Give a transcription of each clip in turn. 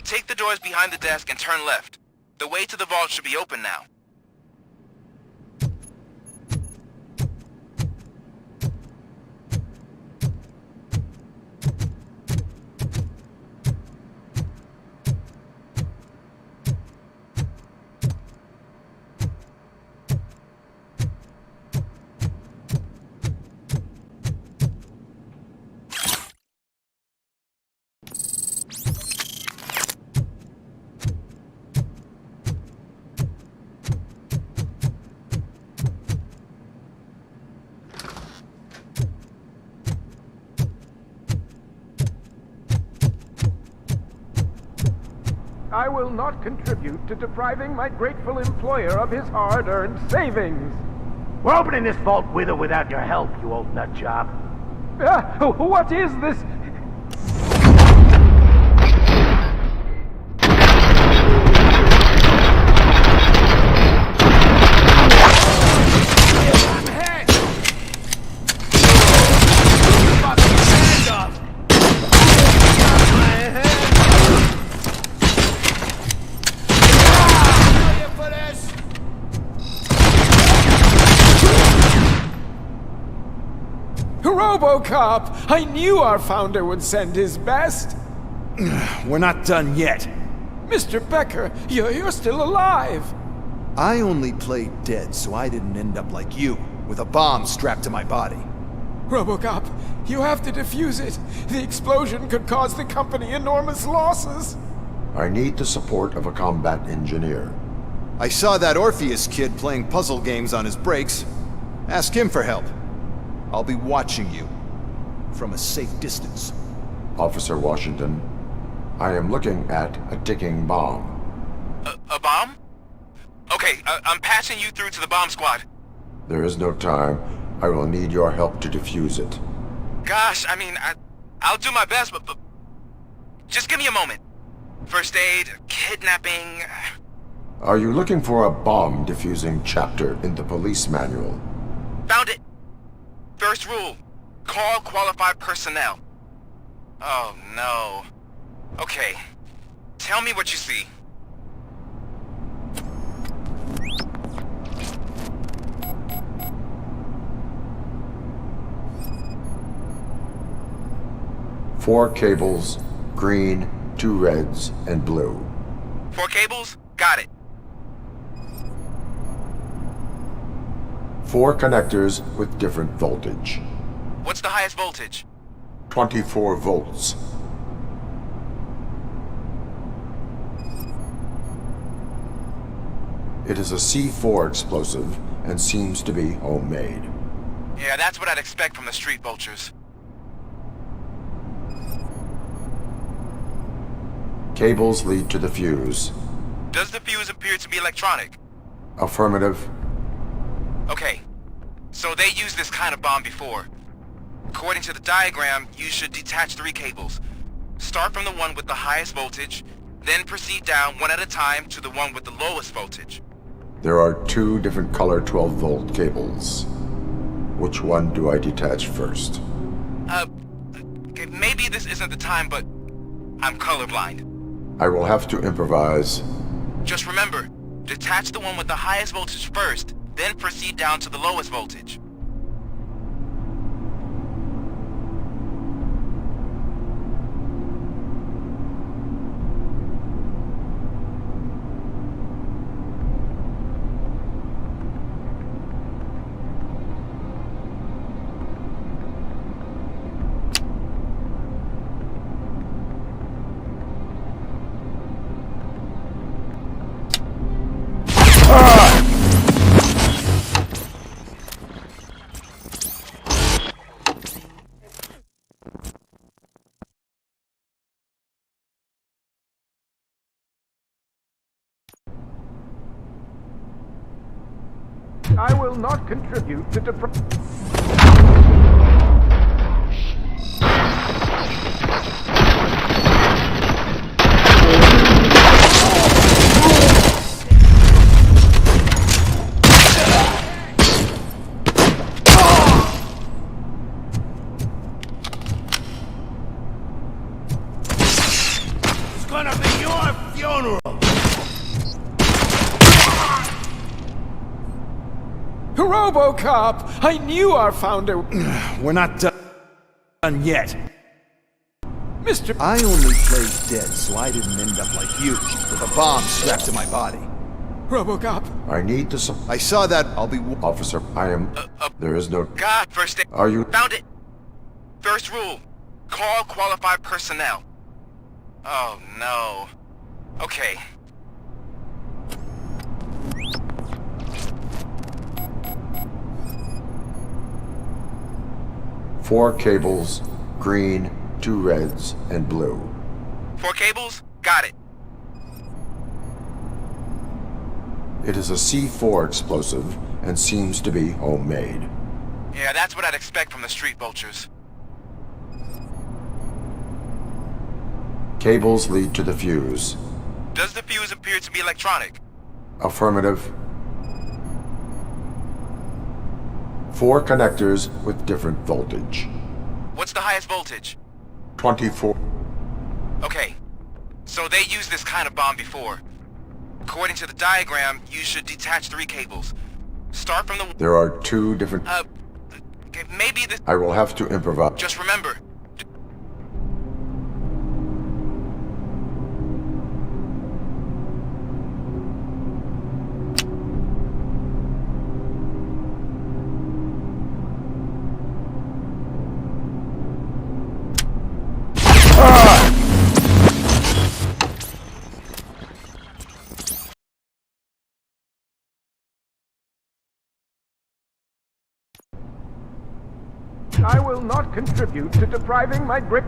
Take the doors behind the desk and turn left. The way to the vault should be open now. I will not contribute to depriving my grateful employer of his hard-earned savings. We're opening this vault with or without your help, you old nut job. What is this? Robocop! I knew our founder would send his best! We're not done yet. Mr. Becker, you're still alive! I only played dead so I didn't end up like you, with a bomb strapped to my body. Robocop, you have to defuse it. The explosion could cause the company enormous losses. I need the support of a combat engineer. I saw that Orpheus kid playing puzzle games on his breaks. Ask him for help. I'll be watching you, from a safe distance. Officer Washington, I am looking at a ticking bomb. A bomb? Okay, I'm passing you through to the bomb squad. There is no time. I will need your help to defuse it. Gosh, I mean, I'll do my best, but just give me a moment. First aid, kidnapping... Are you looking for a bomb defusing chapter in the police manual? Found it! First rule, call qualified personnel. Oh no. Okay, tell me what you see. Four cables, green, 2 reds, and blue. 4 cables? Got it. 4 connectors with different voltage. What's the highest voltage? 24 volts. It is a C4 explosive and seems to be homemade. Yeah, that's what I'd expect from the street vultures. Cables lead to the fuse. Does the fuse appear to be electronic? Affirmative. Okay, so they used this kind of bomb before. According to the diagram, you should detach 3 cables. Start from the one with the highest voltage, then proceed down one at a time to the one with the lowest voltage. There are 2 different color 12-volt cables. Which one do I detach first? Okay, maybe this isn't the time, but I'm colorblind. I will have to improvise. Just remember, detach the one with the highest voltage first, then proceed down to the lowest voltage. I will not contribute to It's gonna be yours! funeral! Robocop! I knew our founder... We're not done yet. Mr. I only played dead, so I didn't end up like you, with a bomb strapped to my body. Robocop. I need to... I saw that. I'll be... Officer, I am... There is no... God, first aid. Are you... Found it. First rule. Call qualified personnel. Oh, no. Okay. Four cables, green, 2 reds, and blue. 4 cables? Got it. It is a C4 explosive and seems to be homemade. Yeah, that's what I'd expect from the street vultures. Cables lead to the fuse. Does the fuse appear to be electronic? Affirmative. 4 connectors with different voltage. What's the highest voltage? 24. Okay. So they used this kind of bomb before. According to the diagram, you should detach 3 cables. Start from the... There are 2 different... Okay, maybe this... I will have to improvise. Just remember. I will not contribute to depriving my great...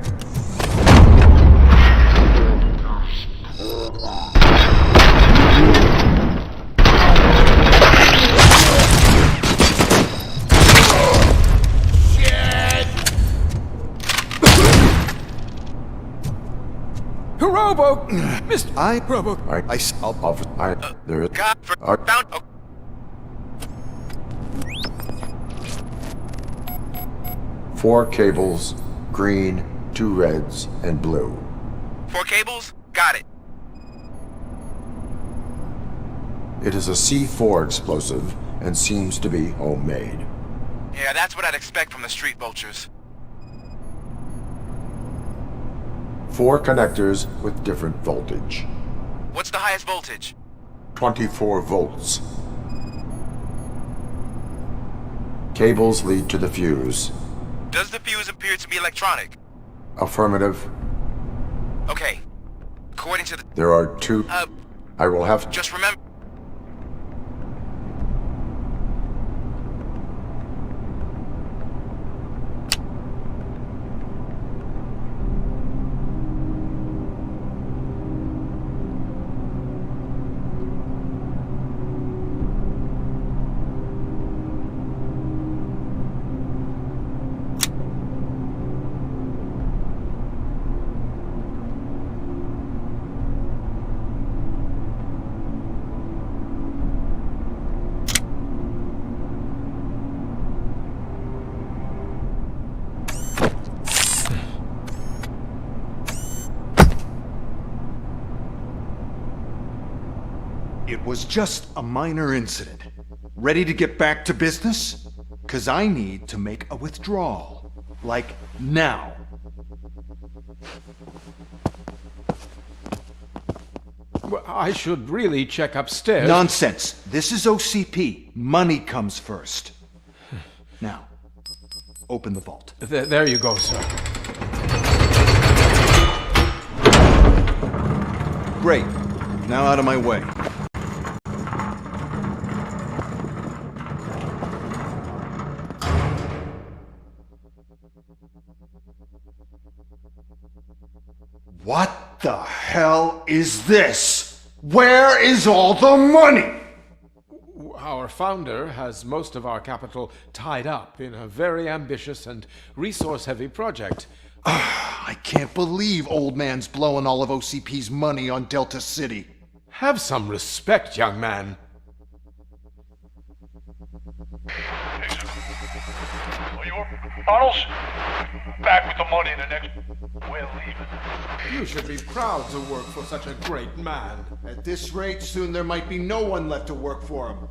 Robo... Mr. Robo... There is... God, found... Oh, 4 cables, green, 2 reds, and blue. 4 cables? Got it. It is a C4 explosive and seems to be homemade. Yeah, that's what I'd expect from the street vultures. 4 connectors with different voltage. What's the highest voltage? 24 volts. Cables lead to the fuse. Does the fuse appear to be electronic? Affirmative. Okay. According to the... There are 2... I will have... Just remember... It was just a minor incident. Ready to get back to business? 'Cause I need to make a withdrawal. Like, now. Well, I should really check upstairs. Nonsense. This is OCP. Money comes first. Now, open the vault. There you go, sir. Great. Now out of my way. What the hell is this? Where is all the money? Our founder has most of our capital tied up in a very ambitious and resource-heavy project. I can't believe old man's blowing all of OCP's money on Delta City. Have some respect, young man. Tunnels? Back with the money in the next... We're leaving. You should be proud to work for such a great man. At this rate, soon there might be no one left to work for him.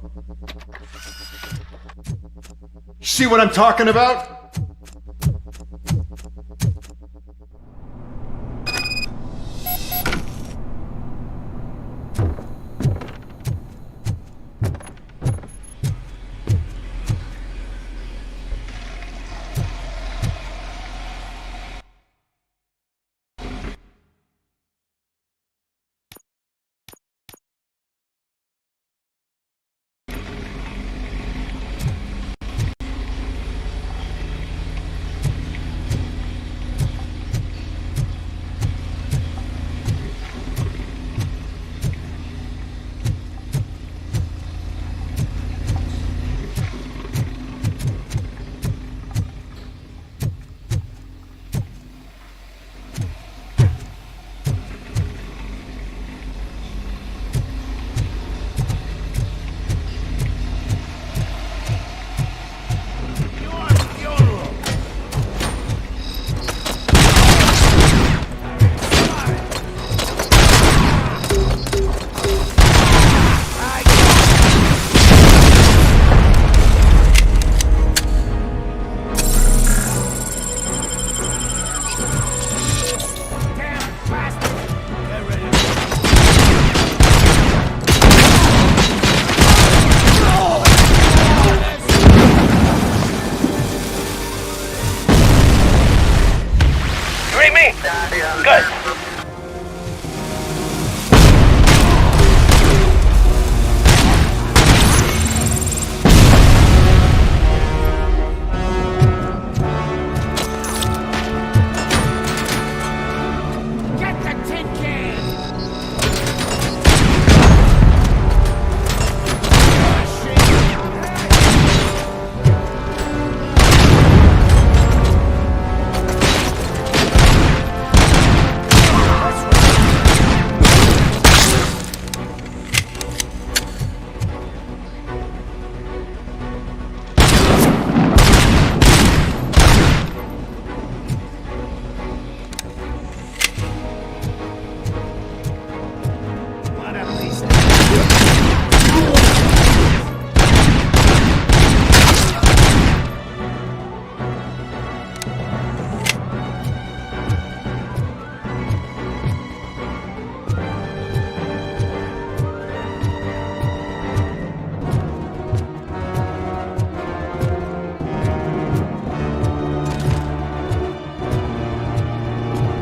See what I'm talking about? Good. Get the tin can!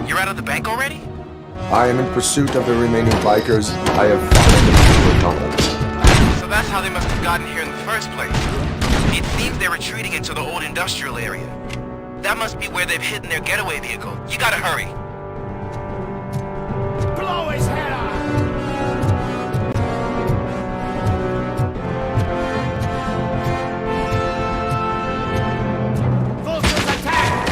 You're out of the bank already? I am in pursuit of the remaining bikers. I have found the tunnel. So that's how they must have gotten here in the first place. It seems they're retreating into the old industrial area. That must be where they've hidden their getaway vehicle. You gotta hurry. Blow his head off! Vultures attack!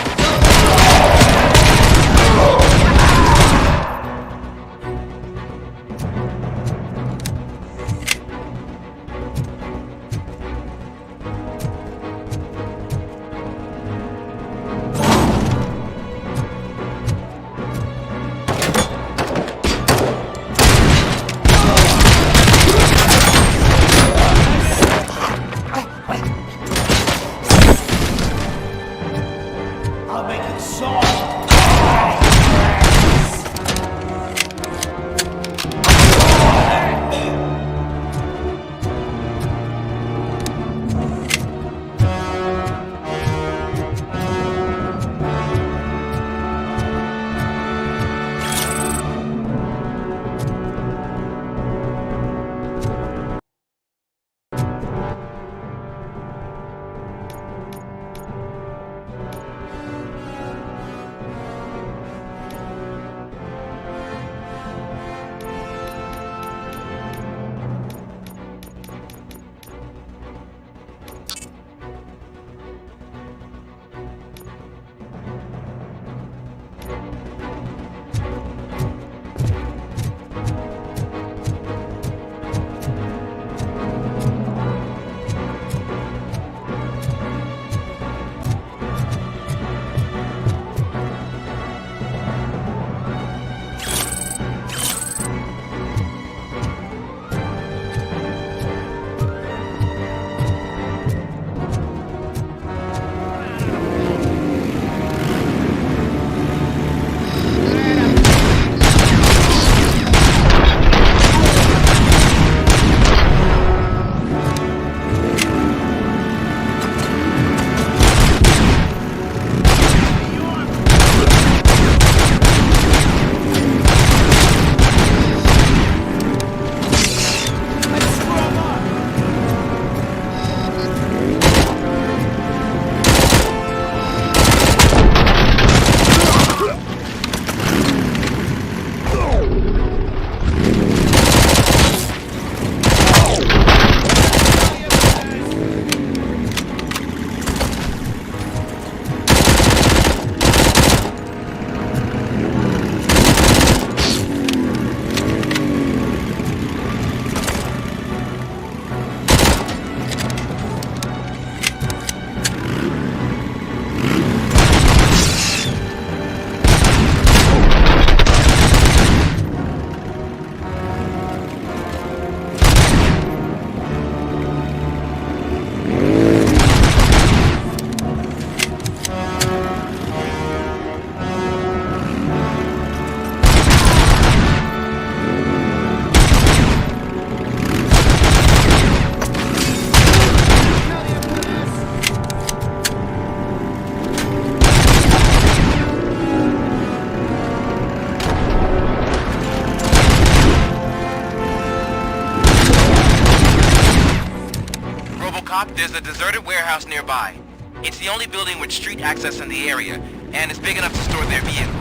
top, there's a deserted warehouse nearby. It's the only building with street access in the area, and it's big enough to store their vehicle.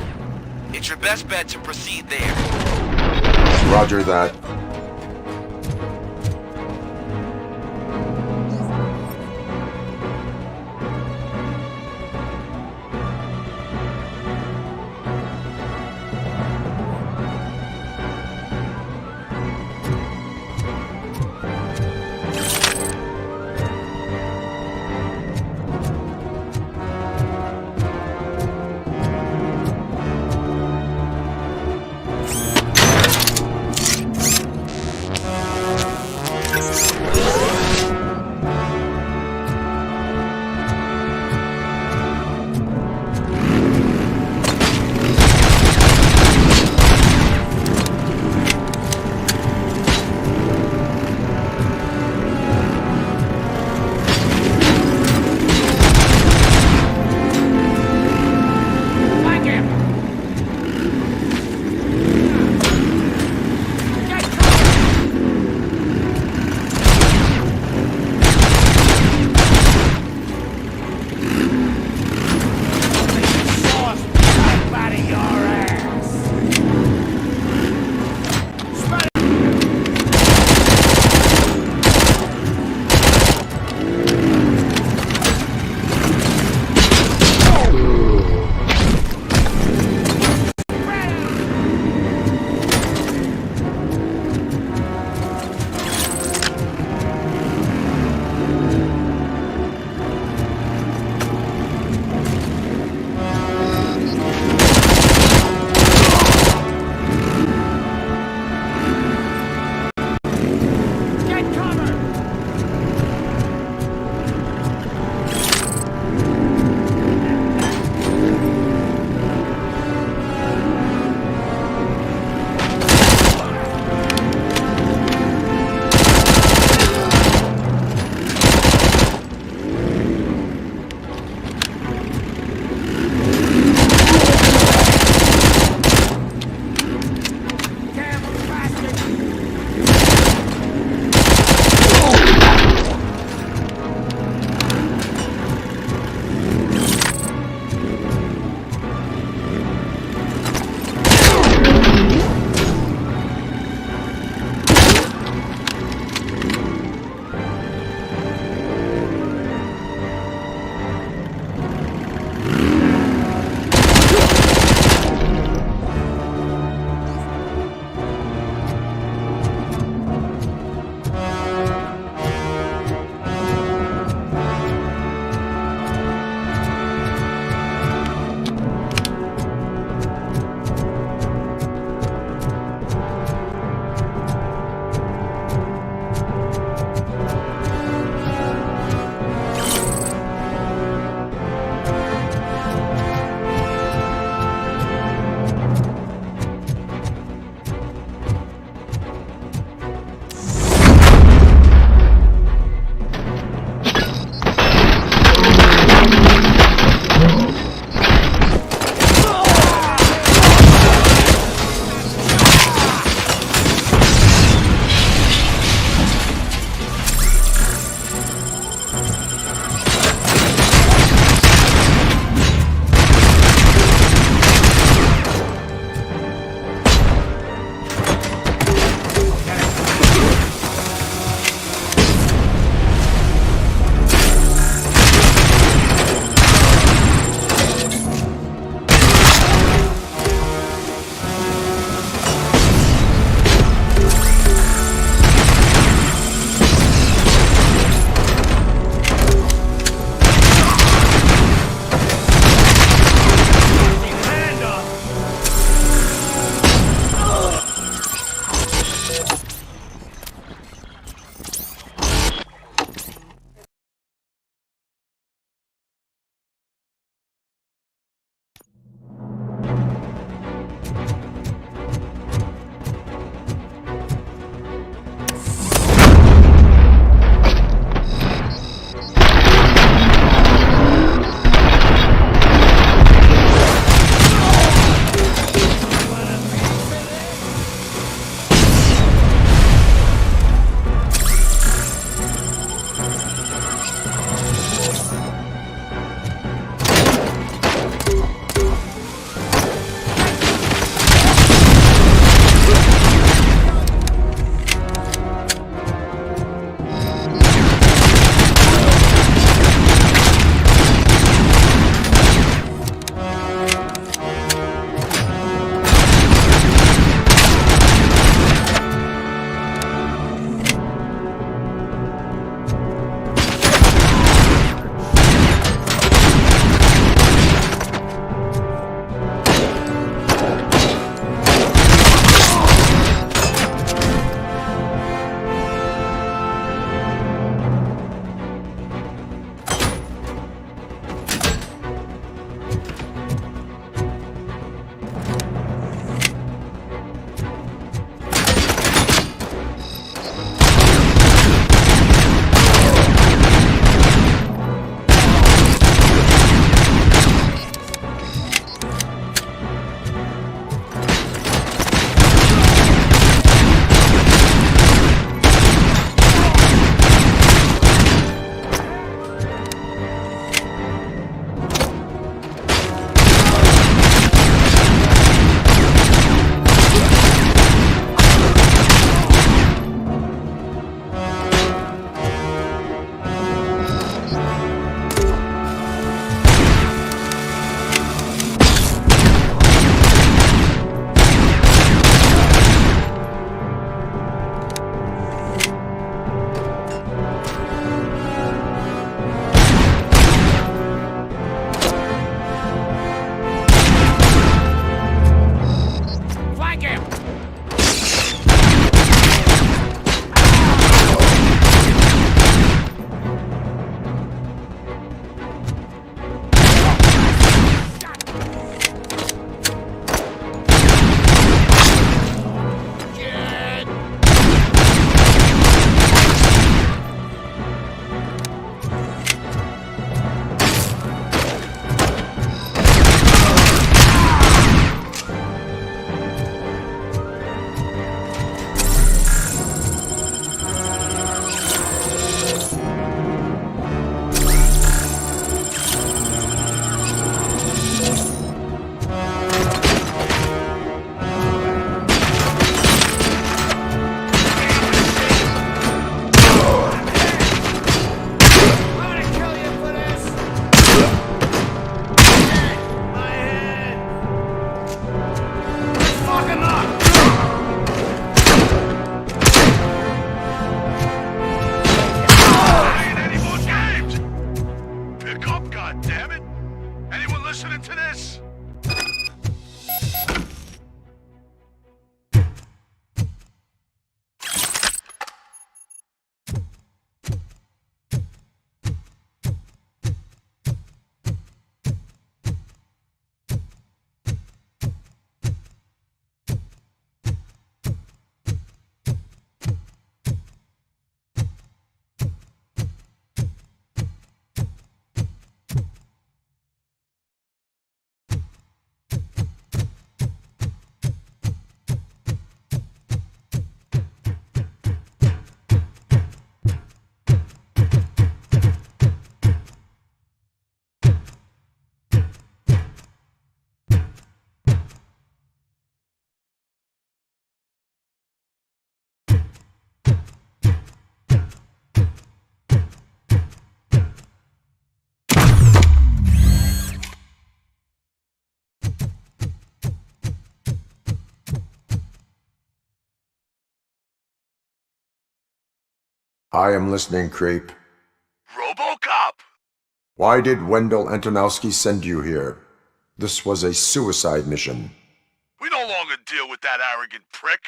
It's your best bet to proceed there. Roger that. I am listening, creep. Robocop! Why did Wendell Antonowski send you here? This was a suicide mission. We no longer deal with that arrogant prick.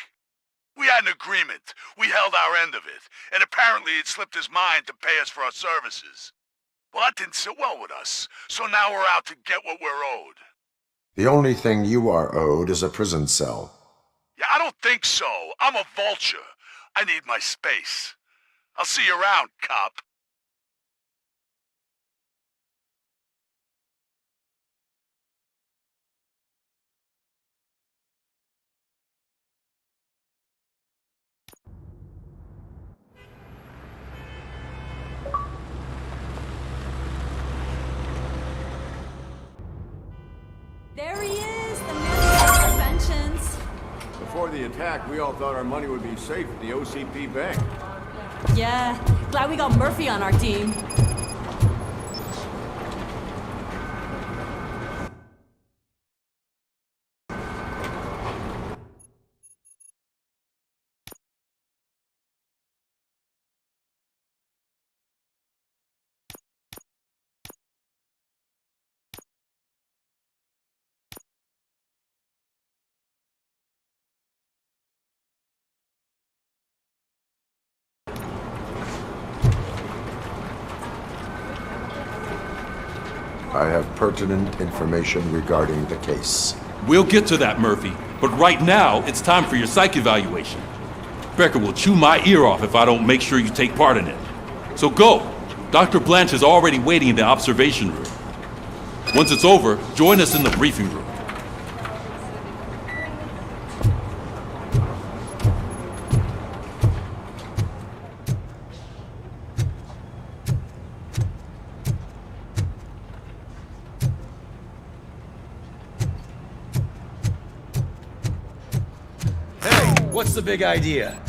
We had an agreement. We held our end of it, and apparently it slipped his mind to pay us for our services. Well, that didn't sit well with us, so now we're out to get what we're owed. The only thing you are owed is a prison cell. Yeah, I don't think so. I'm a vulture. I need my space. I'll see you around, cop. There he is, the man of interventions. Before the attack, we all thought our money would be safe at the OCP bank. Yeah, glad we got Murphy on our team. I have pertinent information regarding the case. We'll get to that, Murphy. But right now, it's time for your psych evaluation. Becker will chew my ear off if I don't make sure you take part in it. So go. Dr. Blanche is already waiting in the observation room. Once it's over, join us in the briefing room. What's the big idea?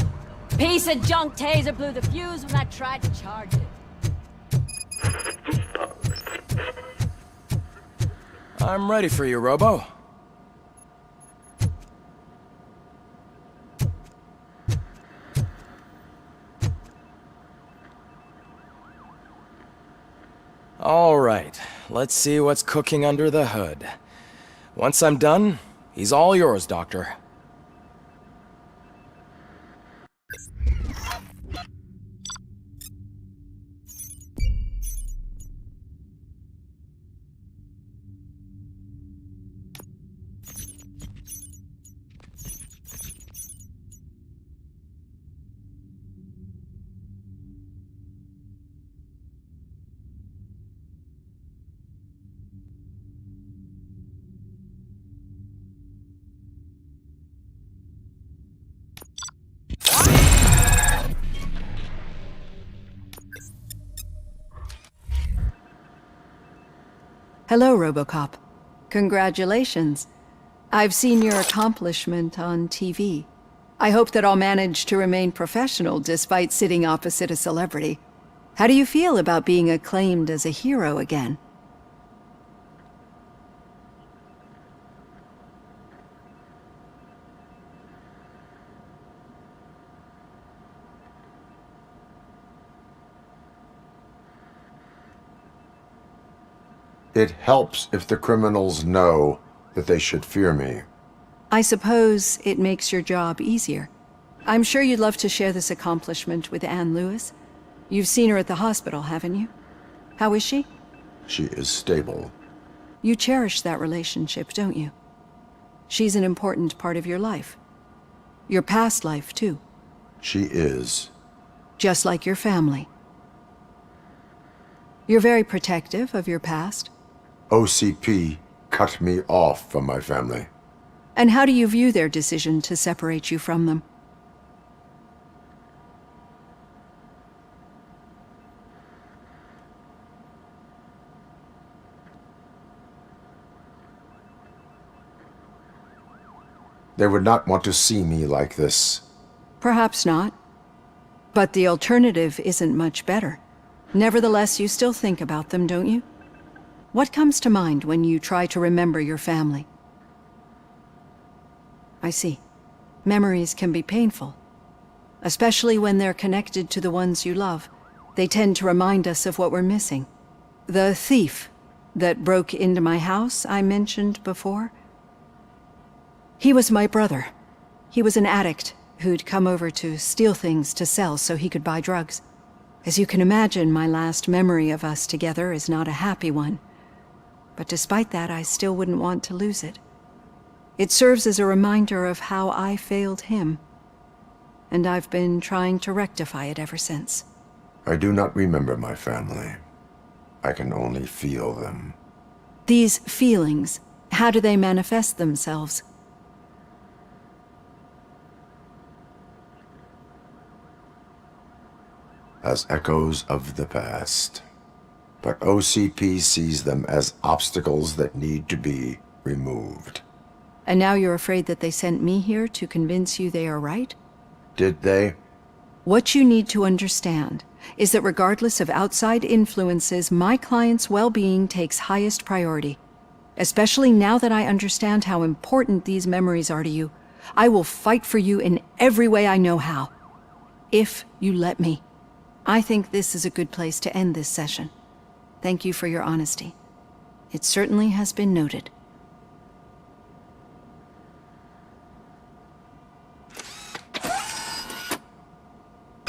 Piece of junk taser blew the fuse when I tried to charge it. I'm ready for you, Robo. All right, let's see what's cooking under the hood. Once I'm done, he's all yours, Doctor. Hello, Robocop. Congratulations. I've seen your accomplishment on TV. I hope that I'll manage to remain professional despite sitting opposite a celebrity. How do you feel about being acclaimed as a hero again? It helps if the criminals know that they should fear me. I suppose it makes your job easier. I'm sure you'd love to share this accomplishment with Anne Lewis. You've seen her at the hospital, haven't you? How is she? She is stable. You cherish that relationship, don't you? She's an important part of your life. Your past life, too. She is. Just like your family. You're very protective of your past. OCP cut me off from my family. And how do you view their decision to separate you from them? They would not want to see me like this. Perhaps not. But the alternative isn't much better. Nevertheless, you still think about them, don't you? What comes to mind when you try to remember your family? I see. Memories can be painful. especially when they're connected to the ones you love. They tend to remind us of what we're missing. The thief that broke into my house I mentioned before, he was my brother. He was an addict who'd come over to steal things to sell so he could buy drugs. As you can imagine, my last memory of us together is not a happy one. But despite that, I still wouldn't want to lose it. It serves as a reminder of how I failed him. And I've been trying to rectify it ever since. I do not remember my family. I can only feel them. These feelings, how do they manifest themselves? As echoes of the past. But OCP sees them as obstacles that need to be removed. And now you're afraid that they sent me here to convince you they are right? Did they? What you need to understand is that regardless of outside influences, my client's well-being takes highest priority. Especially now that I understand how important these memories are to you, I will fight for you in every way I know how. If you let me. I think this is a good place to end this session. Thank you for your honesty. It certainly has been noted.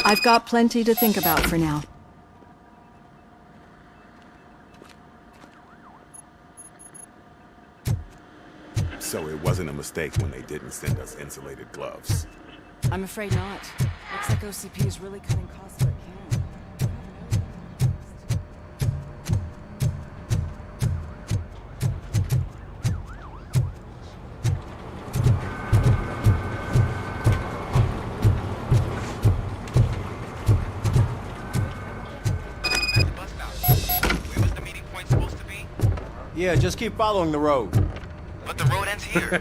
I've got plenty to think about for now. So it wasn't a mistake when they didn't send us insulated gloves. I'm afraid not. Looks like OCP is really cutting costs where it can. Yeah, just keep following the road. But the road ends here.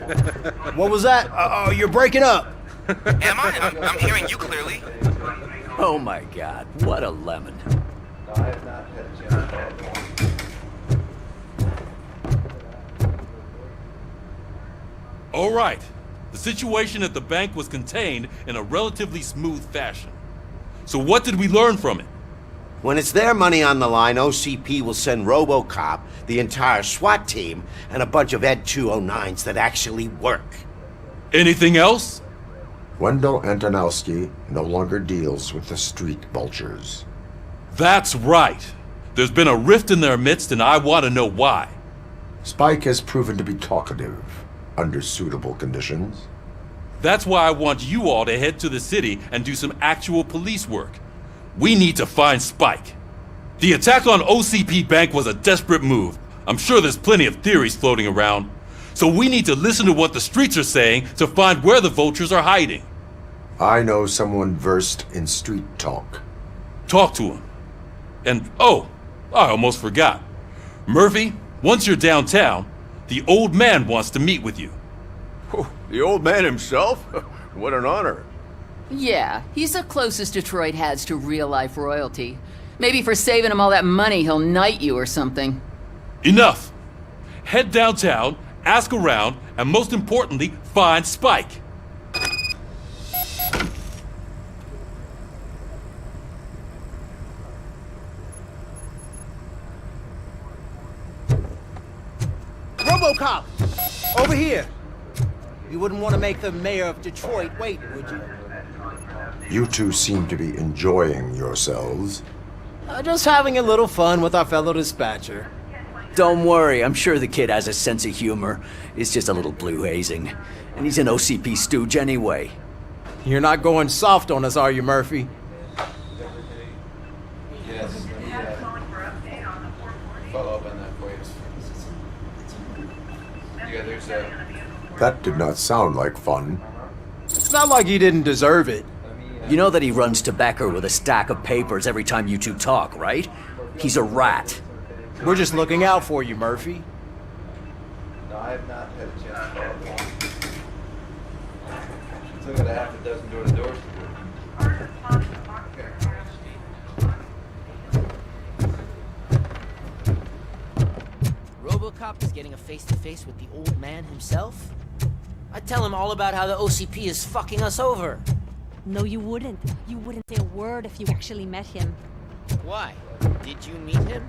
What was that? Uh-oh, you're breaking up. Am I? I'm hearing you clearly. Oh my god, what a lemon. All right. The situation at the bank was contained in a relatively smooth fashion. So what did we learn from it? When it's their money on the line, OCP will send Robocop, the entire SWAT team, and a bunch of Ed 209s that actually work. Anything else? Wendell Antonowski no longer deals with the street vultures. That's right. There's been a rift in their midst, and I want to know why. Spike has proven to be talkative, under suitable conditions. That's why I want you all to head to the city and do some actual police work. We need to find Spike. The attack on OCP Bank was a desperate move. I'm sure there's plenty of theories floating around. So we need to listen to what the streets are saying to find where the vultures are hiding. I know someone versed in street talk. Talk to him. And, oh, I almost forgot. Murphy, once you're downtown, the old man wants to meet with you. Oh, the old man himself? What an honor. Yeah, he's the closest Detroit has to real-life royalty. Maybe for saving him all that money, he'll knight you or something. Enough! Head downtown, ask around, and most importantly, find Spike. Robocop! Over here! You wouldn't want to make the mayor of Detroit wait, would you? You two seem to be enjoying yourselves. Just having a little fun with our fellow dispatcher. Don't worry, I'm sure the kid has a sense of humor. It's just a little blue hazing. And he's an OCP stooge anyway. You're not going soft on us, are you, Murphy? Yes. Follow up on that, please. Yeah, there's a... That did not sound like fun. It's not like he didn't deserve it. You know that he runs to Becker with a stack of papers every time you two talk, right? He's a rat. We're just looking out for you, Murphy. No, I have not had a chance to follow along. Still got a half a dozen door-to-doors to do. Robocop is getting a face-to-face with the old man himself? I tell him all about how the OCP is fucking us over. No, you wouldn't. You wouldn't say a word if you actually met him. Why? Did you meet him?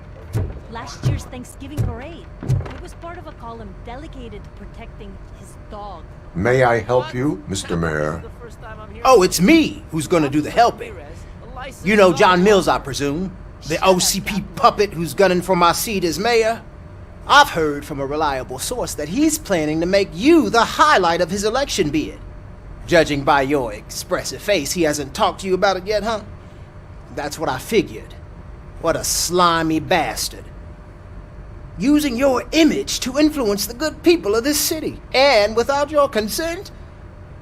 Last year's Thanksgiving parade. I was part of a column delegated to protecting his dog. May I help you, Mr. Mayor? Oh, it's me who's gonna do the helping. You know John Mills, I presume? The OCP puppet who's gunning for my seat as mayor? I've heard from a reliable source that he's planning to make you the highlight of his election bid. Judging by your expressive face, he hasn't talked to you about it yet, huh? That's what I figured. What a slimy bastard. Using your image to influence the good people of this city, and without your consent?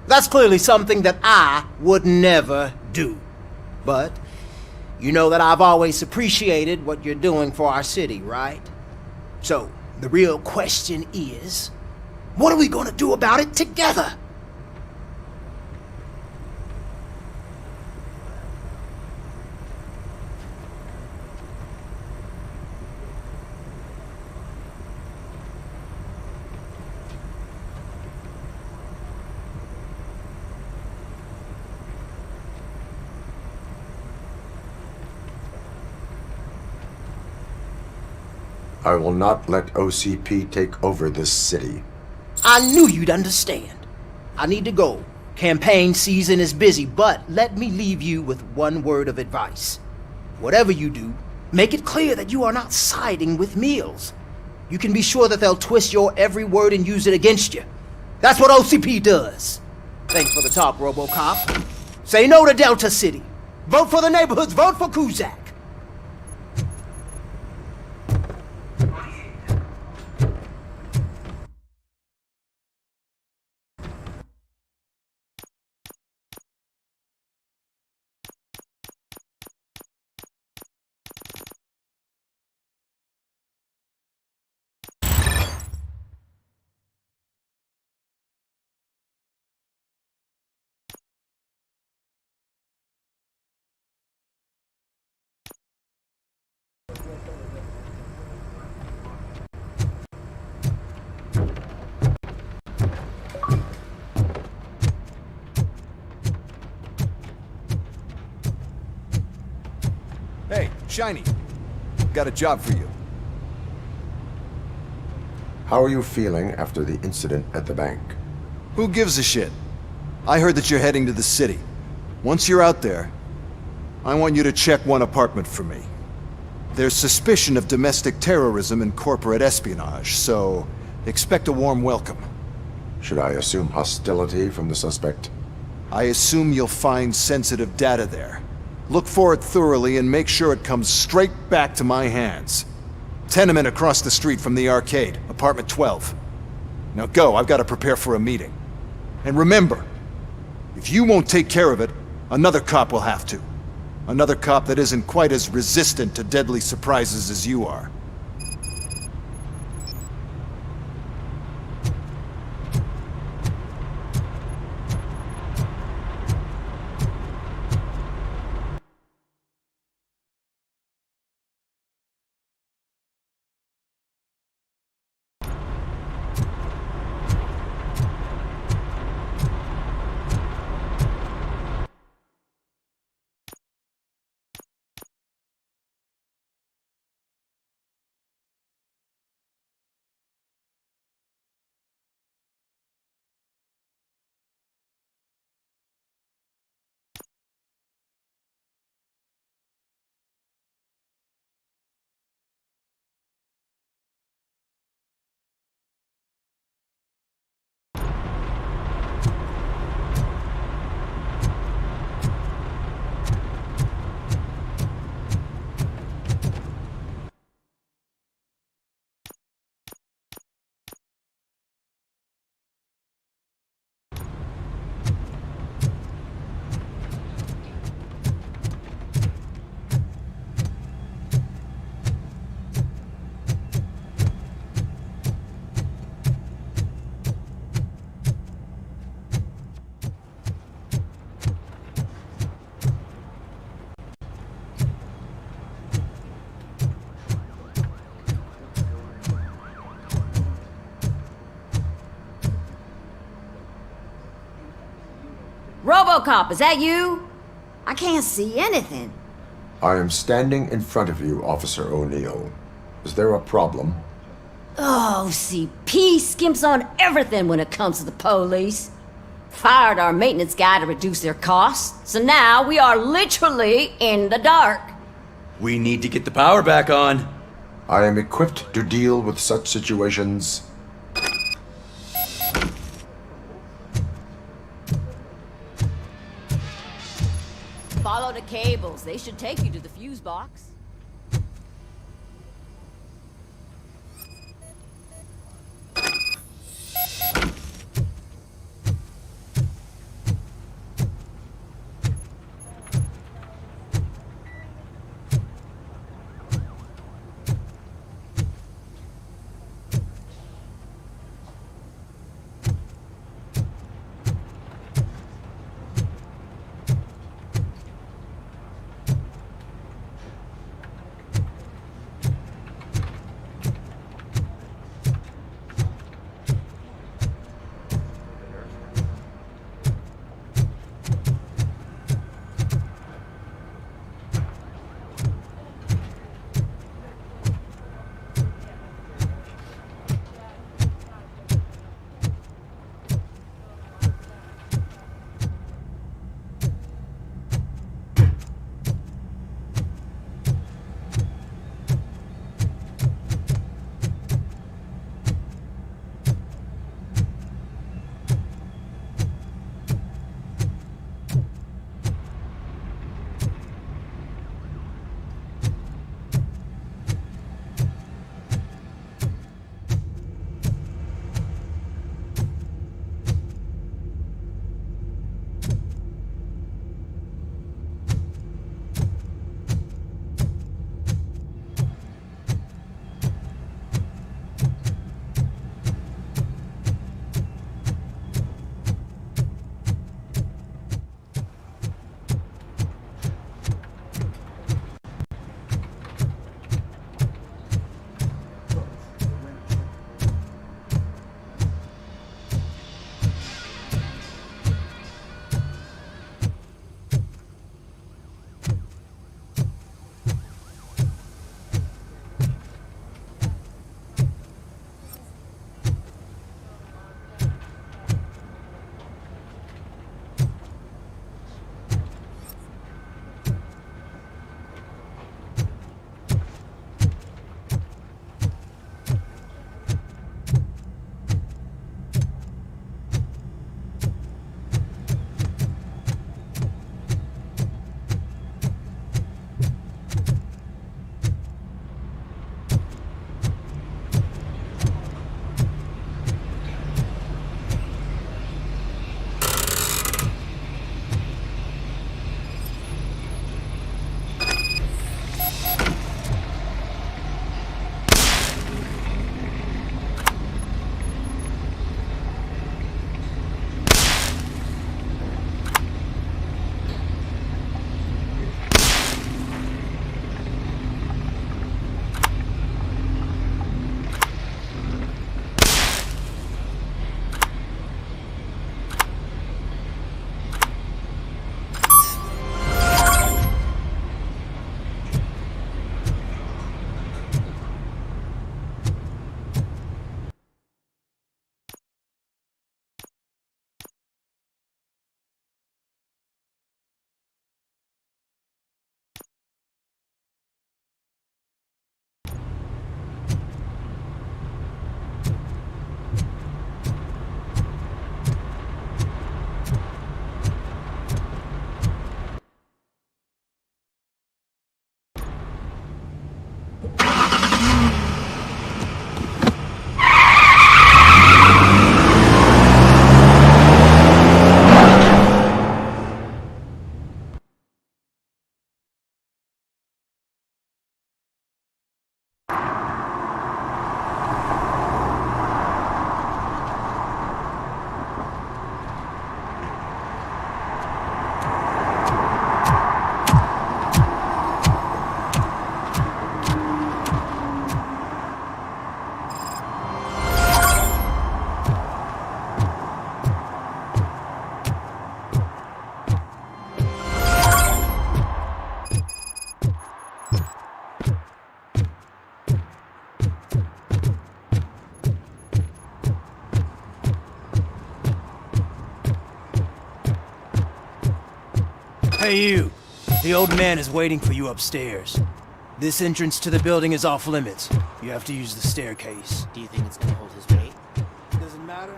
That's clearly something that I would never do. But you know that I've always appreciated what you're doing for our city, right? So, the real question is, what are we gonna do about it together? I will not let OCP take over this city. I knew you'd understand. I need to go. Campaign season is busy, but let me leave you with one word of advice. Whatever you do, make it clear that you are not siding with Mills. You can be sure that they'll twist your every word and use it against you. That's what OCP does. Thanks for the talk, Robocop. Say no to Delta City. Vote for the neighborhoods. Vote for Kuzak. Hey, Shiny. Got a job for you. How are you feeling after the incident at the bank? Who gives a shit? I heard that you're heading to the city. Once you're out there, I want you to check one apartment for me. There's suspicion of domestic terrorism and corporate espionage, so expect a warm welcome. Should I assume hostility from the suspect? I assume you'll find sensitive data there. Look for it thoroughly and make sure it comes straight back to my hands. Tenement across the street from the arcade, apartment 12. Now go, I've got to prepare for a meeting. And remember, if you won't take care of it, another cop will have to. Another cop that isn't quite as resistant to deadly surprises as you are. Robocop, is that you? I can't see anything. I am standing in front of you, Officer O'Neill. Is there a problem? Oh, CP skimps on everything when it comes to the police. Fired our maintenance guy to reduce their costs, so now we are literally in the dark. We need to get the power back on. I am equipped to deal with such situations. Follow the cables. They should take you to the fuse box. Hey you! The old man is waiting for you upstairs. This entrance to the building is off limits. You have to use the staircase. Do you think it's gonna hold his weight? Doesn't matter.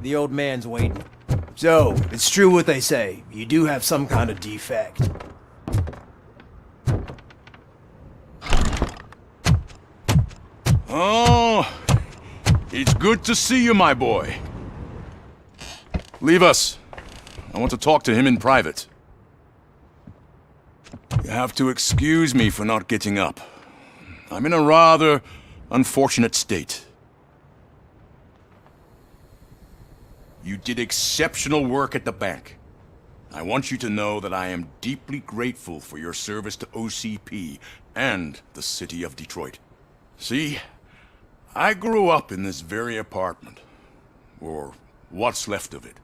The old man's waiting. So, it's true what they say. You do have some kind of defect. Oh, it's good to see you, my boy. Leave us. I want to talk to him in private. You have to excuse me for not getting up. I'm in a rather unfortunate state. You did exceptional work at the bank. I want you to know that I am deeply grateful for your service to OCP and the city of Detroit. See, I grew up in this very apartment, or what's left of it.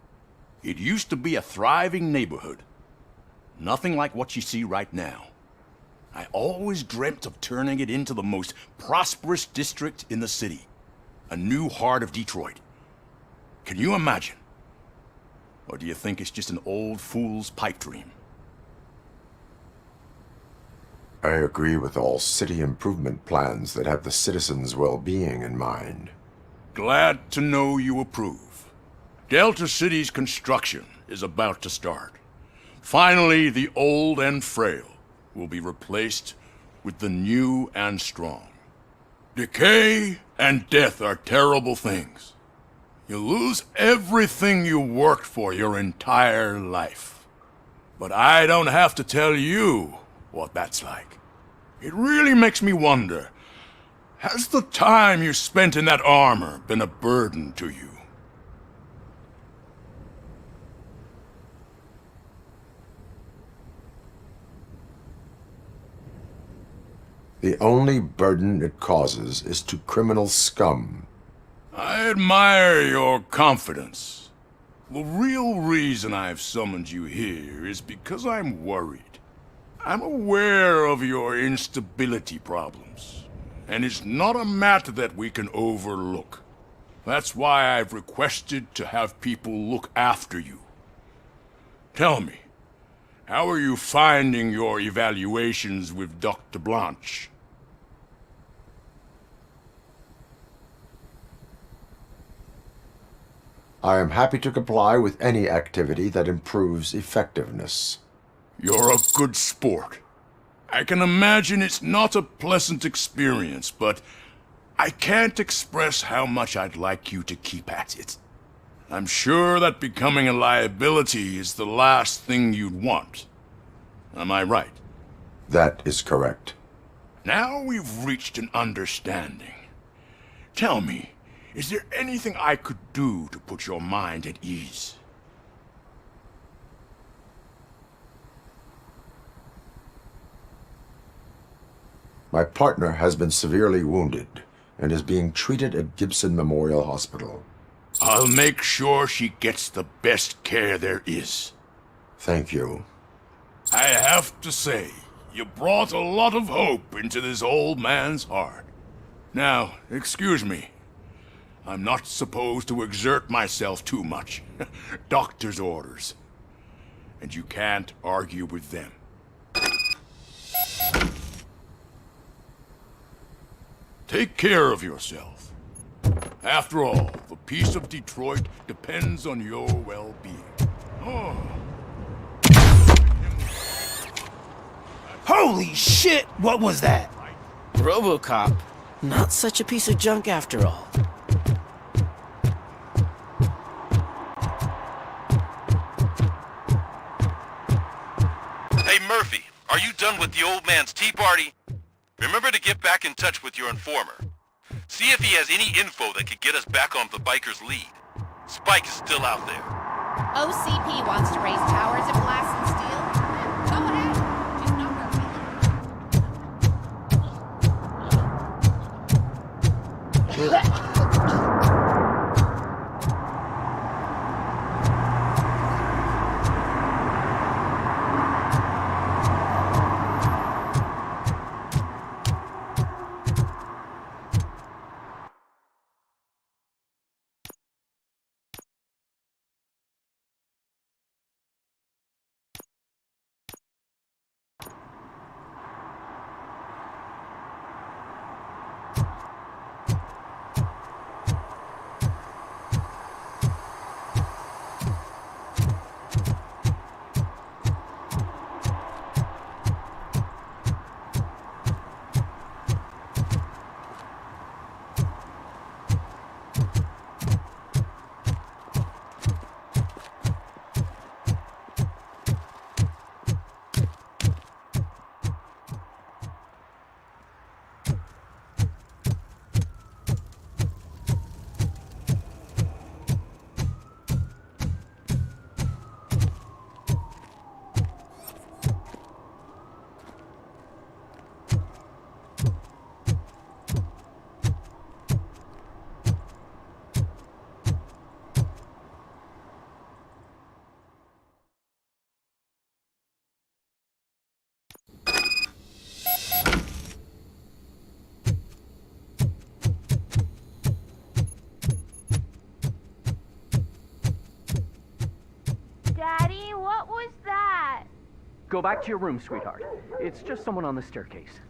It used to be a thriving neighborhood. Nothing like what you see right now. I always dreamt of turning it into the most prosperous district in the city. A new heart of Detroit. Can you imagine? Or do you think it's just an old fool's pipe dream? I agree with all city improvement plans that have the citizens' well-being in mind. Glad to know you approve. Delta City's construction is about to start. Finally, the old and frail will be replaced with the new and strong. Decay and death are terrible things. You lose everything you worked for your entire life. But I don't have to tell you what that's like. It really makes me wonder, has the time you spent in that armor been a burden to you? The only burden it causes is to criminal scum. I admire your confidence. The real reason I've summoned you here is because I'm worried. I'm aware of your instability problems, and it's not a matter that we can overlook. That's why I've requested to have people look after you. Tell me, how are you finding your evaluations with Dr. Blanche? I am happy to comply with any activity that improves effectiveness. You're a good sport. I can imagine it's not a pleasant experience, but I can't express how much I'd like you to keep at it. I'm sure that becoming a liability is the last thing you'd want. Am I right? That is correct. Now we've reached an understanding. Tell me, is there anything I could do to put your mind at ease? My partner has been severely wounded and is being treated at Gibson Memorial Hospital. I'll make sure she gets the best care there is. Thank you. I have to say, you brought a lot of hope into this old man's heart. Now, excuse me. I'm not supposed to exert myself too much. Doctor's orders. And you can't argue with them. Take care of yourself. After all, the peace of Detroit depends on your well-being. Oh. Holy shit! What was that? Robocop. Not such a piece of junk after all. Hey, Murphy, are you done with the old man's tea party? Remember to get back in touch with your informer. See if he has any info that could get us back on the biker's lead. Spike is still out there. OCP wants to raise towers of glass and steel. Go ahead. Just know where we live. Go back to your room, sweetheart. It's just someone on the staircase.